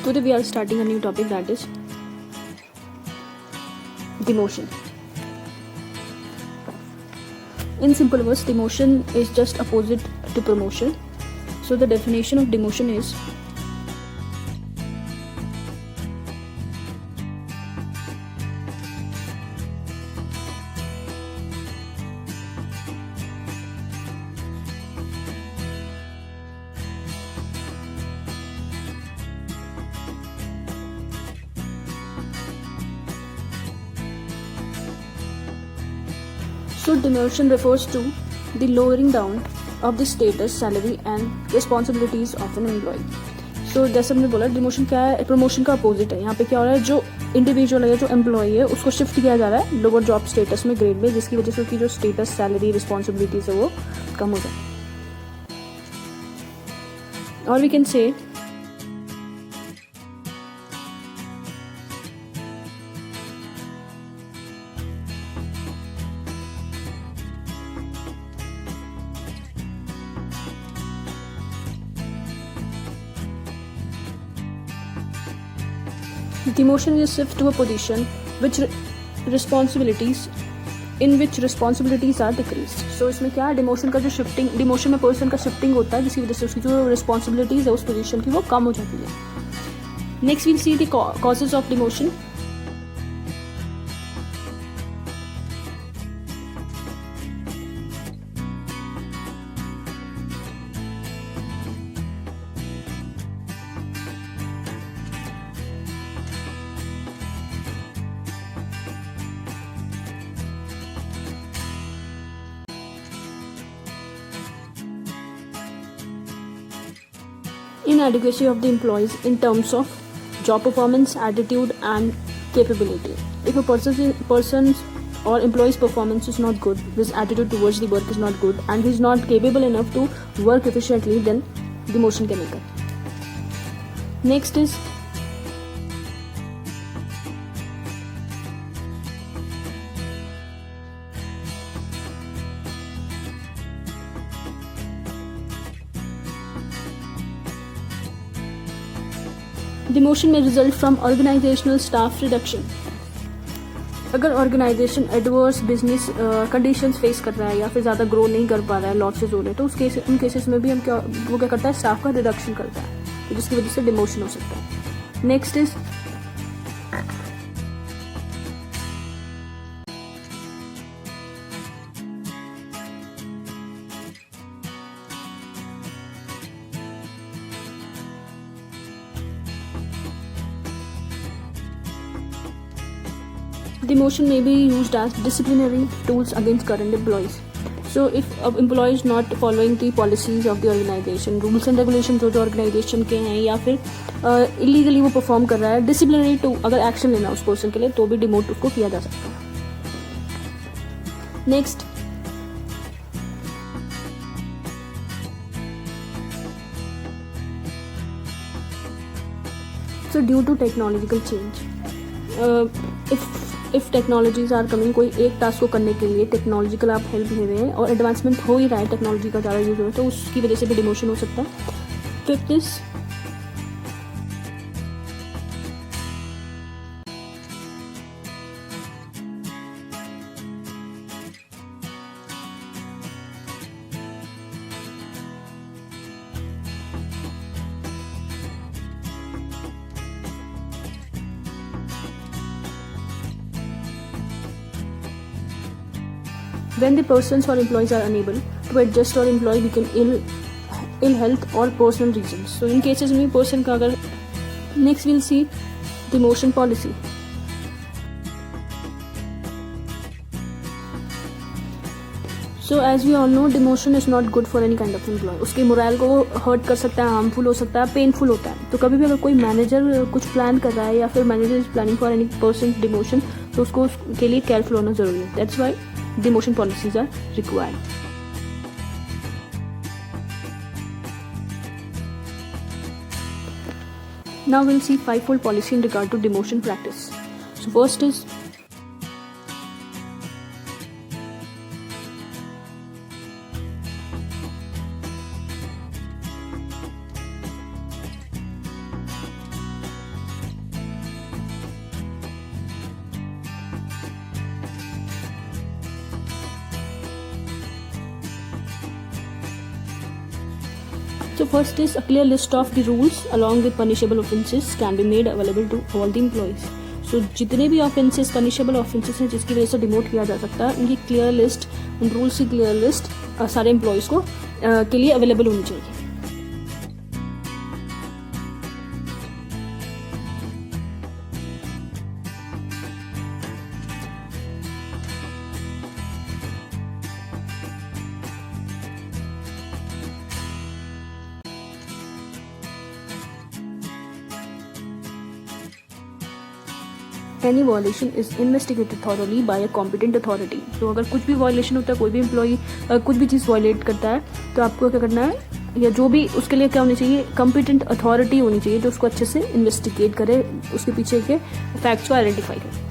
Today we are starting a new topic, that is demotion. In simple words, demotion is just opposite to promotion. So the definition of demotion is demotion refers to the lowering down of the status, salary and responsibilities of an employee. So जैसे हमने बोला demotion क्या है, promotion का opposite है. यहाँ पे क्या हो रहा है, जो इंडिविजुअल है, जो एम्प्लॉई है, उसको शिफ्ट किया जा रहा है लोअर जॉब स्टेटस में, ग्रेड में, जिसकी वजह से उसकी जो स्टेटस, सैलरी, रिस्पॉन्सिबिलिटीज है वो कम हो जाए. और we can say demotion is a shift to a position which responsibilities are decreased. So इसमें क्या है, डिमोशन का जो शिफ्टिंग, डिमोशन में पर्सन का शिफ्टिंग होता है जिसकी वजह से उसकी जो रिस्पॉन्सिबिलिटीज है उस पोजीशन की वो कम हो जाती है. Next we'll see the causes of demotion. Inadequacy of the employees in terms of job performance, attitude and capability. If a person's or employee's performance is not good, his attitude towards the work is not good and he is not capable enough to work efficiently, then demotion can occur. Next is demotion may result from organizational staff reduction. अगर organization adverse business conditions face कर रहा है या फिर ज़्यादा grow नहीं कर पा रहा है, लॉसेज हो रहे हैं, तो उन केसेस में भी हम क्या करता है, स्टाफ का रिडक्शन करता है, जिसकी वजह से डिमोशन हो सकता है. Next is demotion may be used as disciplinary tools against current employees. So if an employee is not following the policies of the organization, rules and regulations जो organization के हैं, या फिर illegally वो perform कर रहा है, disciplinary to अगर action लेना उस person के लिए तो भी demote उसको किया जा सकता है. Next, so due to technological change, if technologies are coming, कोई एक टास्क को करने के लिए टेक्नोलॉजिकल आप हेल्प ले रहे हैं और एडवांसमेंट हो ही रहा है, टेक्नोलॉजी का ज़्यादा यूज हो रहा है, तो उसकी वजह से भी डिमोशन हो सकता है. Fifth is when the persons or employees are unable to adjust or employee become ill health or personal reasons. So in cases में person का अगर, next we'll see demotion policy. So as we all know, demotion is not good for any kind of employee. उसके moral को hurt कर सकता है, harmful हो सकता है, पेनफुल होता है. तो कभी भी अगर कोई मैनेजर कुछ प्लान कर रहा है या फिर manager is planning for any person demotion, तो उसको उसके लिए केयरफुल होना जरूरी है. That's why demotion policies are required. Now we'll see fivefold policy in regard to demotion practice. So first is So first is a clear list of the rules along with punishable offences can be made available to all the employees. So जितने भी offences punishable offences हैं जिसकी वजह से demote किया जा सकता है, उनकी क्लियर लिस्ट, उन रूल्स की क्लियर लिस्ट सारे एम्प्लॉयज़ को के लिए अवेलेबल होनी चाहिए. Any violation is investigated thoroughly by a competent authority. तो अगर कुछ भी वायलेशन होता है, कोई भी एम्प्लॉई कुछ भी चीज़ वायलेट करता है, तो आपको क्या करना है, या जो भी उसके लिए क्या होनी चाहिए, कॉम्पिटेंट अथॉरिटी होनी चाहिए जो उसको अच्छे से इन्वेस्टिगेट करे, उसके पीछे के फैक्ट्स को आइडेंटिफाई करे.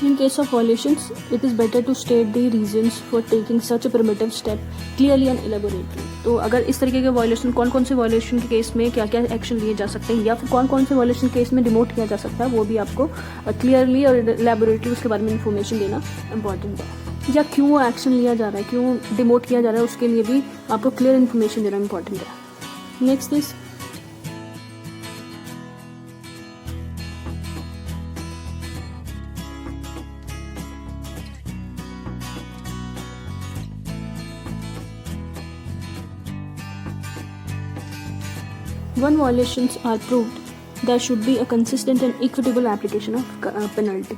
In case of violations, it is better to state the reasons for taking such a primitive step clearly and elaborately. तो अगर इस तरीके के वायलेशन, कौन कौन से वायलेशन के केस में क्या क्या एक्शन लिए जा सकते हैं, या फिर कौन कौन से वायलेशन केस में डिमोट किया जा सकता है, वो भी आपको क्लियरली और एलेबोरेटली उसके बारे में इंफॉर्मेशन देना इम्पॉर्टेंट है. या क्यों वो एक्शन लिया जा रहा है, क्यों डिमोट किया जा रहा है, उसके लिए भी आपको क्लियर इन्फॉर्मेशन देना इम्पॉर्टेंट है. Next is When violations are proved, there should be a consistent and equitable application of penalty.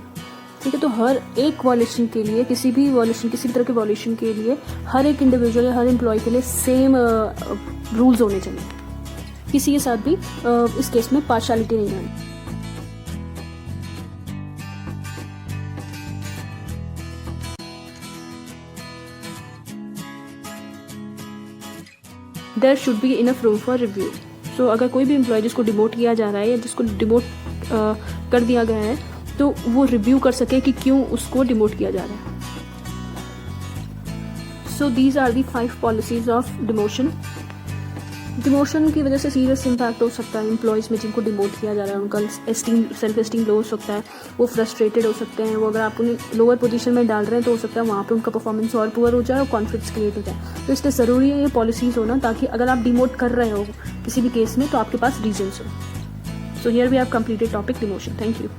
ठीक है, तो हर एक वायलेशन के लिए, किसी भी वायलेशन, किसी भी तरह के वायलेशन के लिए हर एक इंडिविजुअल, हर एम्प्लॉय के लिए सेम रूल्स होने चाहिए. किसी के साथ भी इस केस में पार्शियलिटी नहीं है. There should be enough room for review. तो अगर कोई भी एम्प्लॉय जिसको डिमोट किया जा रहा है या जिसको डिमोट कर दिया गया है, तो वो रिव्यू कर सके कि क्यों उसको डिमोट किया जा रहा है. So these are the 5 policies of demotion. Demotion की वजह से सीरियस इम्पैक्ट हो सकता है एम्प्लॉयज़ में जिनको डिमोट किया जा रहा है. उनका सेल्फ एस्टीम लो हो सकता है, वो फ्रस्ट्रेटेड हो सकते हैं, वो अगर आप उन्हें लोअर पोजीशन में डाल रहे हैं तो हो सकता है वहाँ पे उनका परफॉर्मेंस और पुअर हो जाए और कॉन्फ्लिक्ट्स क्रिएट हो जाए. तो इसलिए ज़रूरी है ये पॉलिसीज़ होना, ताकि अगर आप डिमोट कर रहे हो किसी भी केस में तो आपके पास रीजन्स हो. So here we have completed topic demotion. Thank you.